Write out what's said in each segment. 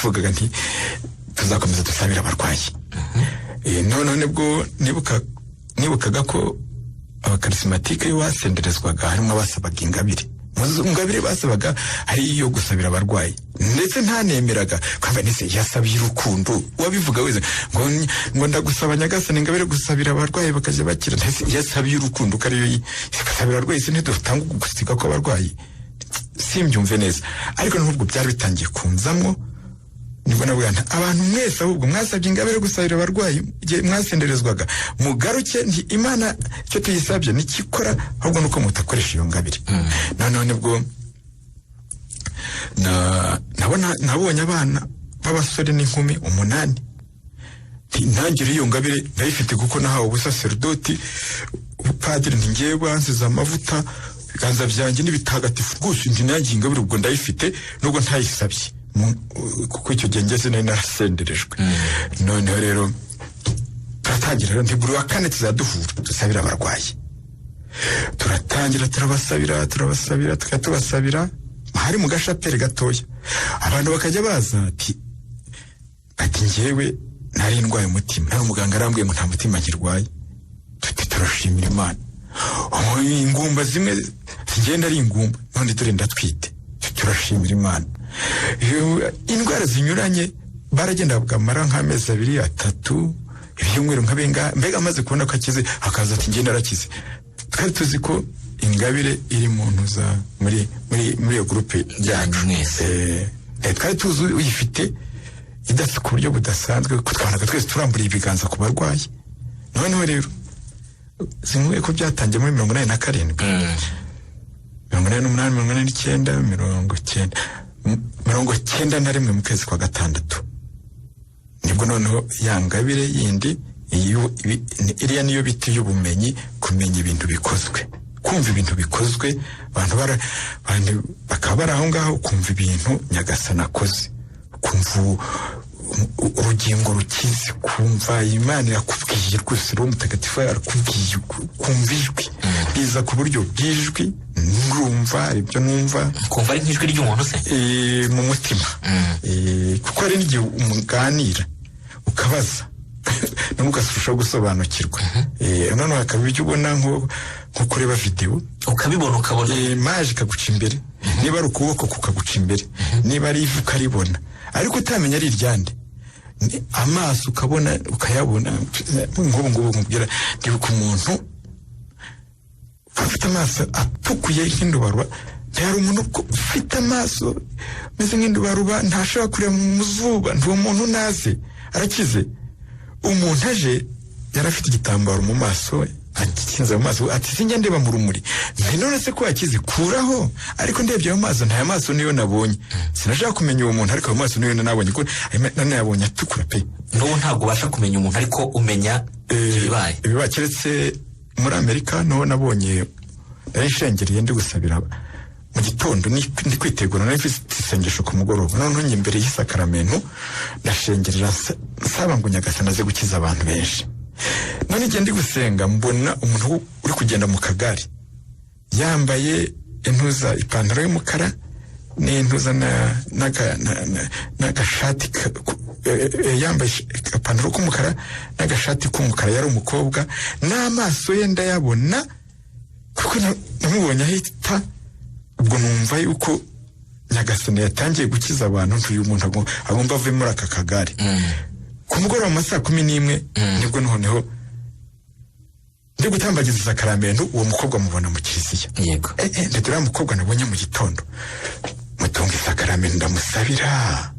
navugaga nti tuzakomeza dusabira abarwayi. None bwo nibukaga ko abakarismatike basenderezwaga harimo abasabaga ingabire. Ingabire basabaga ari iyo gusabira abarwayi, ndetse ntanemeraga kwamba nise yasabiye urukundo. Wabivuga wese ngo ndagusaba Nyagasani ingabire gusabira abarwayi bakaje bakira, ndetse yasabiye urukundo kariyo yasabira abarwayi se ntidutanga gusiga ko abarwayi. Simbyumve neza, ariko nubwo byari bitangiye kunzamwo, nibwo nabwana abantu mwese ahubwo mwasabye ingabire gusabira abarwayi mwasenderezwaga, mugaruke nti Imana cyo tuyisabye nikikora, ahubwo nuko mutakoresha iyo ngabire. None bwo nabonye abana b'abasore n'inkumi 8 ntangire iyo ngabire ndayifite kuko nahawe ubusaserdoti. Padiri ngiye bansiza amavuta biganza byanjye n'ibitagatifu rwose, nanjye ingabire ubwo ndayifite nubwo ntayisabye, kuko icyo gihe ngeze nari narasenderejwe. Noneho rero turatangira nti buri wa kane tuzaduhura dusabira abarwayi. Turatangira turabasabira tukatubasabira hari mu gashapere gatoya. Abantu bakajya baza ati njyewe nari ndwaye umutima, nawe muganga arambwiye ngo nta mutima nkirwaye. Turashimira Imana. Ingumba zimwe zigenda ari ingumba, none dore ndatwite. Turashimira Imana. Indwara zinyuranye baragenda bakamara nk'amezi 2 3 ibyumweru nkabenga, mbega amaze kubona ko akize akaza ati ngenda arakize. Twari tuzi ko ingabire iri mu ntuza muri iyo groupe yacu mwese. Twari tuzi uyifite idafite ku buryo budasanzwe, kutwanaga twese turamburiye ibiganza ku barwayi. Noneho rero zimwe ko byatangiye muri 87 91 mu kwezi kwa gatandatu, nibwo noneho yangabire yindi iriya niyo biti y'ubumenyi, kumenya ibintu bikozwe, kumva ibintu bikozwe. Abantu bakaba aho ngaho kumva ibintu Nyagasani akoze, kumva urugingo rukize, kumva Imana yakubwiye rwose, Roho Mutagatifu yarakubwiye, kumva ijwi biza ku buryo bw'ijwi, ngumva ibyo numva, kumva ari nk'ijwi ry'umuntu se mu mutima. Kuko ari n'igihe umuganira ukabaza n'ugasufasha gusobanukirwa. None hakaba ibyo ubona nko kureba video ukabibona, ukabona image ikaguca imbere, niba ari ukuboko kukaguca imbere, niba ari ivu ukaribona, ariko utamenya ari iryande. Amaso ukabona ukayabona. Ngubu nkubwira ndibuka umuntu afite amaso atukuye nk'indubaruba. Ntiyari umuntu ufite amaso meze nk'indubaruba, ntashaka kureba mu zuba, ntuwo muntu naze arakize. Umuntu aje yari afite igitambaro mu maso, akinze mu maso, ati sinjya ndeba mu rumuri. None se ko yakize kuraho, ariko ndebye ayo maso, nta maso niyo nabonye. Sinashaka kumenya uwo muntu, ariko ayo maso niyo nabonye, ko nane yabonye atukura pe. N'ubu ntabwo ubasha kumenya umuntu, ariko umenya ibibaye. Keretse muri Amerika no nabonye narishengereye ndi gusabira mu gitondo, ndi kwitegura, nari mfite isengesho ku mugoroba. None njye imbere y'isakaramento ndashengerera nsaba ngo Nyagasani aze gukiza abantu benshi. None igihe ndi gusenga mbona umuntu uri kugenda mu kagari yambaye intuza ipantaro y'umukara n'intuza n'agashati, yambaye ipantaro k'umukara n'agashati k'umukara. Yari umukobwa, n'amaso ye ndayabona kuko namubonye ahita. Ubwo numva yuko Nyagasani yatangiye gukiza abantu, ntuyu muntu agomba ave muri aka kagari. Ku mugoroba mu masaha 11 nibwo noneho ndi gutambagiza isakaramento, uwo mukobwa mubona mu kiliziya. Yego. Ndetse uriya mukobwa nabonye mu gitondo mutunga isakaramento ndamusabira.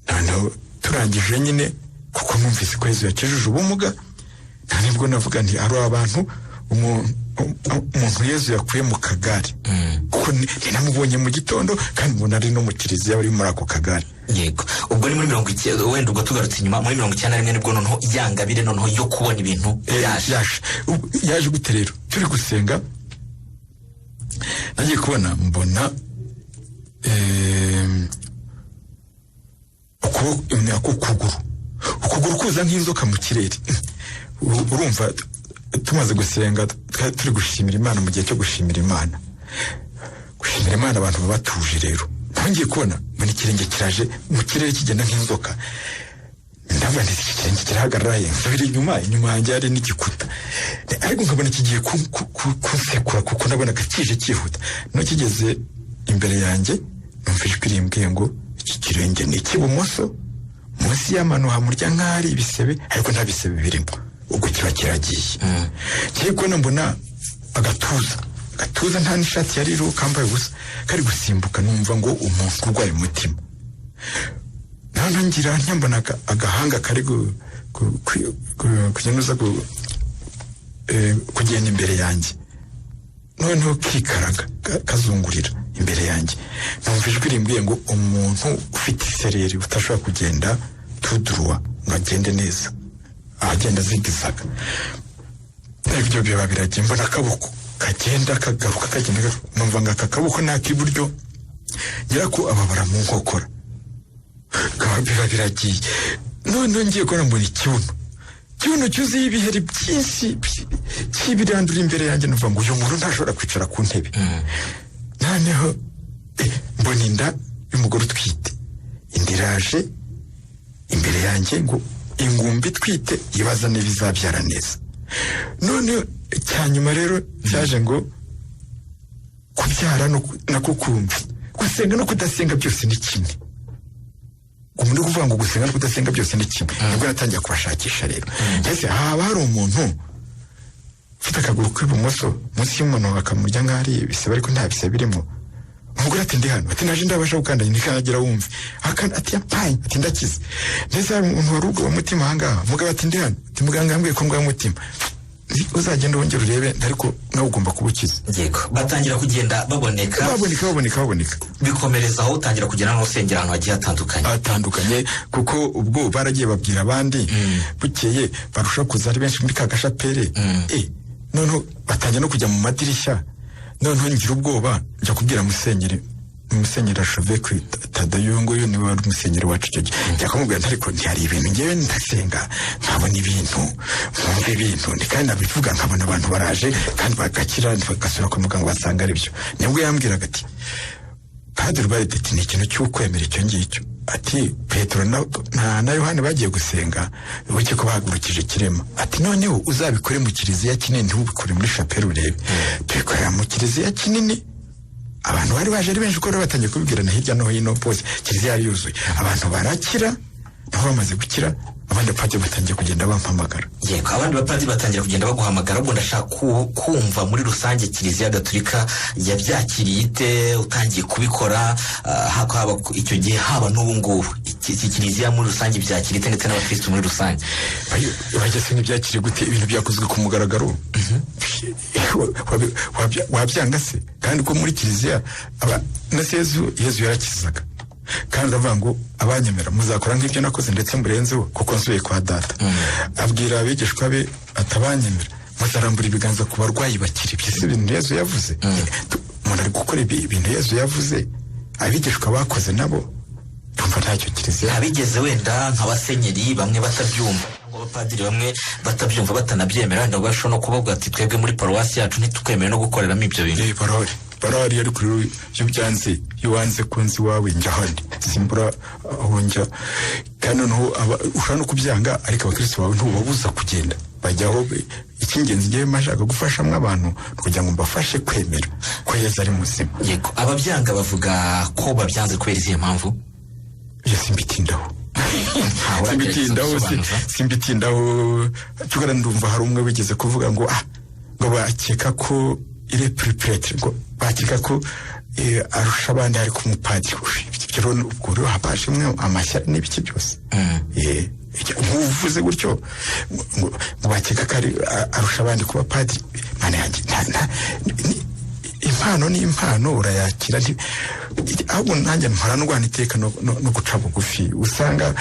Noneho turangije nyine, kuko numvise ko Yesu yakijije ubumuga, nibwo navuga nti ari abantu umuntu Yesu yakuye mu kagari, kuko ninamubonye mu gitondo kandi mbona ari no mu kiliziya bari muri ako kagari. Yego. Ubwo ni muri 90, wenda ubwo tugarutse inyuma muri 91 nibwo noneho yangabire noneho yo kubona ibintu yaje gute rero. Turi gusenga nagiye kubona mbona ukuguru kuza nk'inzoka mu kirere. Urumva tumaze gusenga turi gushimira Imana, mu gihe cyo gushimira Imana abantu baba batuje. Rero ntangiye kubona mbona ikirenge kiraje mu kirere kigenda nk'inzoka, ndavuga nti iki kirenge kirahagararaye, nsubira inyuma yanjye hari n'igikuta, ariko nkabona kigiye kunsekura kuko nabonaga kije cyihuta. No kigeze imbere yanjye numva ijwi rimbwiye ngo iki kirenge ni icy'ibumoso, munsi y'amano hamurya nk'ahari ibisebe, ariko nta bisebe birimo. Ubwo kiba kiragiye. Ngiye kubona mbona agatuza nta n'ishati yari iriho, kambaye ubusa, kari gusimbuka, numva ngo umuntu urwaye umutima. None ngira nyambona agahanga kari kugenuza kugenda imbere yanjye, noneho kikaraga kazungurira imbere yanjye. Numva ijwi rimbwiye ngo umuntu ufite isereri utashobora kugenda tuduruwa ngo agende neza, agenda zigizaga. Ibyo biba biragiye, mbona akaboko kagenda kagaruka kagenda, numva ngo aka kaboko n'ak'iburyo ngira ko ababara mu nkokora, biba biragiye. None ngiye kubona mbona ikibuno cyuzuye ibiheri byinshi cy'ibirandura imbere yanjye, numva ngo uyu muntu ntashobora kwicara ku ntebe. Noneho mbona inda y'umugore utwite, inda iraje imbere yanjye ngo ingumbi itwite ibaza niba izabyara neza. None cyanyuma rero cyaje ngo kubyara no kukumva, gusenga no kudasenga byose ni kimwe. Umuntu kuvuga ngo gusenga no kudasenga byose ni kimwe, nibwo natangiye kubashakisha rero. Ese haba hari umuntu ufite akaguru k'ibumoso munsi y'umuntu akamurya nk'ahari ibisebe ariko nta bisebe birimo. Umugore ati ndi hano, ati naje ndabasha gukandanya ntikanagira wumve, ati yampaye, ati ndakize. Ndetse hari umuntu wari ugwa umutima ahangaha, umugabo ati ndi hano, ati muganga yambwiye ko ndwaye umutima, uzagenda wongera urebe, ariko nawe ugomba kuba ukize. Yego, batangira kugenda baboneka. Bikomereza aho utangira kugenda no gusengera ahantu hagiye hatandukanye, kuko ubwo baragiye babwira abandi, bukeye barusha kuza ari benshi muri ka gashapere. Noneho batangira no kujya mu madirishya. Noneho ngira ubwoba, njya kubwira musenyeri Ashove Tadayo, nguyu niwe wari umusenyeri wacu icyo gihe. Njya kumubwira ariko ntihari ibintu ngewe ndasenga nkabona ibintu, mwumva ibintu, kandi nabivuga nkabona abantu baraje kandi bagakira, bagasura kwa muganga basanga ari byo. Nibwo yambwiraga ati Padiri Barideti ni ikintu cy'ukwemera icyo ngicyo. Ati Petero na Yohani bagiye gusenga, ubuke ko bahagurukije kirema. Ati noneho uzabikore mu kiliziya kinini, ntubikore muri chapelle urebe. Tubikorera mu kiliziya kinini. Abantu bari baje ari benshi ko batangiye kubibwirana hirya no hino, bose kiliziya yari yuzuye. Abantu barakira, nabo bamaze gukira, abandi bapadiri batangiye kugenda bampamagara. Yego, abandi bapadiri batangira kugenda baguhamagara. Ubwo ndashaka kumva muri rusange kiliziya gatolika yabyakiriye ite, utangiye kubikora, haba icyo gihe haba n'ubu ngubu, iki kiliziya muri rusange byakiriye ite, ndetse n'abakristo muri rusange. Bageze n'ibyakiriye gute ibintu byakozwe ku mugaragaro? Wabyanga se? Kandi ko muri kiliziya na Yezu yarakizaga, kandi avuga ngo abanyemera muzakora nk'ibyo nakoze ndetse murenzeho kuko nsubiye kwa data. Abwira abigishwa be atabanyemera muzarambura ibiganza ku barwayi bakiri. Byose ibintu Yezu yavuze. Umuntu ari gukora ibintu Yezu yavuze, abigishwa bakoze nabo tumva ntacyo kiliziya. Abigeze wenda nk'abasenyeri bamwe batabyumva, abapadiri bamwe batabyumva batanabyemera, ntabwo bashobora no kuvuga ati twebwe muri paruwasi yacu ntitukwemere no gukoreramo ibyo bintu. Barahari ariko rero iyo byanze, iyo wanze kunzi wawe njya handi simbura aho njya. Kandi noneho ushobora no kubyanga, ariko abakristo bawe ntubabuza kugenda bajyaho. Icy'ingenzi ngewe mashaka gufashamo abantu kugira ngo mbafashe kwemera ko Yezu ari muzima. Yego, ababyanga bavuga ko babyanze kubera izihe mpamvu? Simbitindaho cyugara. Ndumva hari umwe wigeze kuvuga ngo bakeka ko ile prepretre, ngo bakeka ko arusha abandi ari kumupadiri. Ibyo ubwo rero habaje mwe amashyari n'ibiki byose. Uvuze gutyo ngo bakeka ko arusha abandi kuba padiri, mane yanjye impano ni impano, urayakira. Ahubwo nanjye mpora ndwana iteka no guca bugufi. Usanga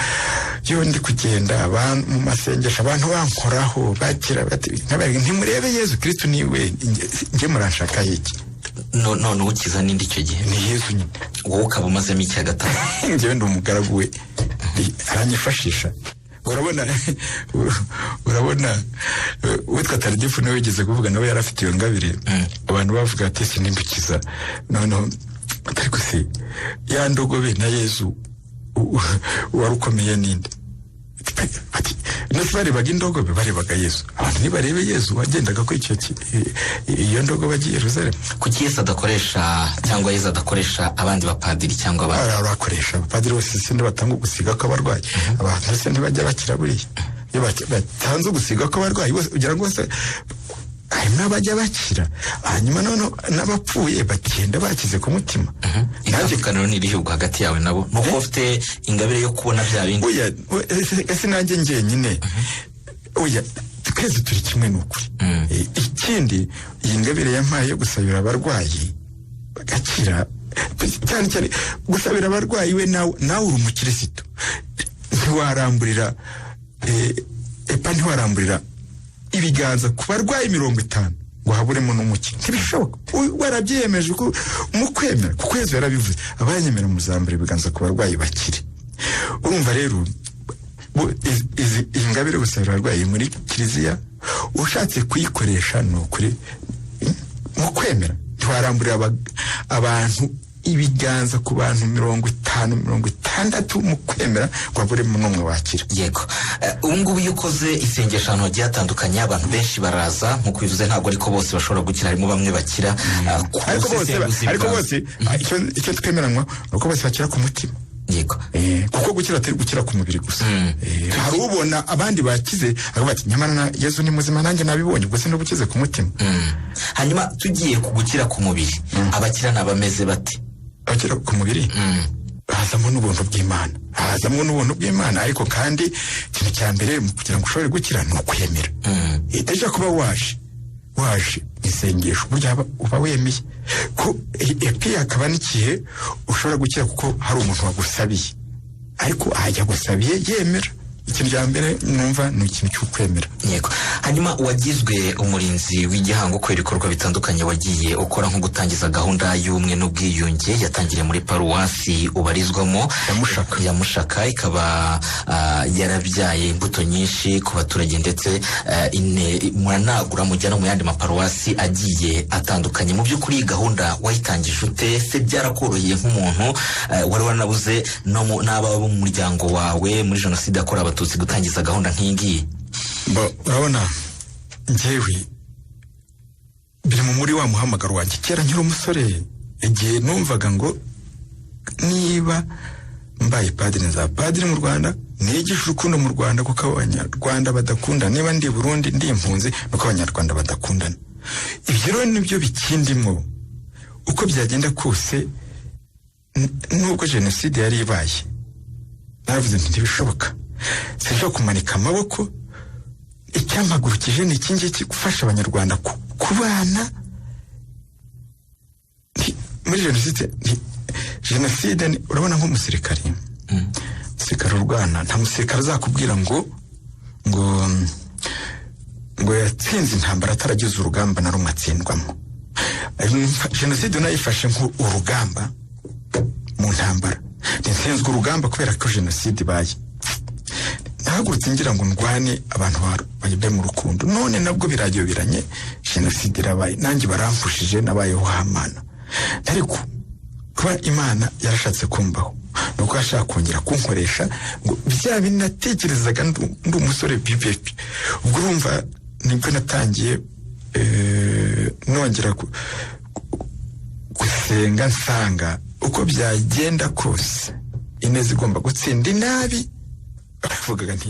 yo ndi kugenda mu masengesho abantu bankoraho bakira bati ntimurebe Yezu Kristo niwe nge muranshaka iki. None ukiza n'indi icyo gihe ni Yezu nyine. Wowe ukaba umazemo iki hagati? Ngewe ndi umugaragu we, aranyifashisha. Urabona witwa Taridifu nawe wigeze kuvuga, nawe yari afite iyo ngabire. Abantu bavuga ati sinimbukiza. Noneho ariko se ya ndogobe na Yezu warukomeye ninde? Ati nasi barebaga indogobe barebaga Yesu. Abantu nibarebe Yesu wagendaga ko iyo ndogobe agiye Yerusalemu. Kuki Yesu adakoresha cyangwa Yesu adakoresha abandi bapadiri cyangwa abandi? Arakoresha abapadiri bose sinde batanga gusiga ko abarwayi. Abantu bose ntibajya bakira buriya. Iyo batanze gusiga ko abarwayi bose ugira ngo se n'abajya bakira, hanyuma none n'abapfuye bagenda bakize ku mutima. Itandukaniro ni irihe hagati yawe nabo? Nuko ufite ingabire yo kubona bya bindi. Oya, ese nanjye njyenyine. Oya, twese turi kimwe n'ukuri. Ikindi iyi ngabire yampaye yo gusabira abarwayi bagakira, cyane gusabira abarwayi we nawe uri umukirisitu. Ntiwaramburira ntiwaramburira ibiganza ku barwayi 50 ngo haburemo n'umuki. Ntibishoboka. Warabyiyemeje ko mu kwemera, kuko Yesu yarabivuze, abanyemera muzambira ibiganza ku barwayi bakire. Urumva rero ingabire gusabira abarwayi muri kiliziya ushatse kuyikoresha n'ukuri mu kwemera. Twaramburira abantu ibiganza ku bantu 50-60 mu kwemera kwa buri muntu wakira. Yego. Ubungubu yukoze isengesho ahantu hagiye hatandukanye, abantu benshi baraza nko kwivuze, ntabwo ariko bose bashobora gukira, harimo bamwe bakira. Ariko bose icyo twemeranywa nuko bose bakira ku mutima. Yego. Kuko gukira atari gukira ku mubiri gusa. Hari ubona abandi bakize akavuga ati nyamara Yesu ni muzima nanjye nabibonye, gusa no bukize ku mutima. Hanyuma tugiye kugukira ku mubiri, abakira nabameze bati? Abakira ku mubiri hazamo n'ubuntu bw'Imana, ariko kandi ikintu cya mbere kugira ngo ushobore gukira ni ukwemera. Itaje kuba waje isengesho burya uba wemeye ko epi akaba n'ikihe ushobora gukira kuko hari umuntu wagusabiye, ariko ajya gusabiye yemera. Ikintu cya mbere numva ni ikintu cy'ukwemera. Yego. Hanyuma wagizwe umurinzi w'igihango kubera ibikorwa bitandukanye wagiye ukora, nko gutangiza gahunda y'ubumwe n'ubwiyunge yatangiriye muri paruwasi ubarizwamo ya Mushaka, ikaba yarabyaye imbuto nyinshi ku baturage, ndetse muranagura mujya no mu yandi maparuwasi agiye atandukanye. Mu by'ukuri gahunda wayitangije ute? Se byarakoroheye nk'umuntu wari wanabuze n'aba mu muryango wawe muri jenoside yakorewe Abatutsi gutangiza gahunda nk'ingiyi? Urabona njyewe biri muri wa muhamagaro wanjye kera nkiri umusore, igihe numvaga ngo niba mbaye padiri za padiri mu Rwanda nigisha urukundo mu Rwanda, kuko Abanyarwanda badakunda, niba ndi Burundi ndi impunzi nuko Abanyarwanda badakundana. Ibyo rero nibyo bikindimo. Uko byagenda kose, nubwo jenoside yari ibaye, naravuze nti ntibishoboka, sinshobora kumanika amaboko. Icyampagurukije ni iki gufasha Abanyarwanda kubana muri jenoside. Urabona nk'umusirikare urwana, nta musirikare azakubwira ngo yatsinze intambara ataragize urugamba na rumwe atsindwamo. Jenoside nayifashe nk'urugamba mu ntambara, ntsinzwe urugamba kubera ko jenoside ibaye. Nahagurutse ngira ngo ndwane abantu bajye mu rukundo, none nabwo biragyoberanye, jenoside irabaye, nanjye baramfushije nabayeho hamana. Ariko kuba Imana yarashatse kumbaho, nuko yashaka kongera kunkoresha ngo bya binatekerezaga ndi umusore bibepi. Ubwo urumva nibwo natangiye nongera gusenga, nsanga uko byagenda kose ineza igomba gutsinda inabi. Baravugaga nti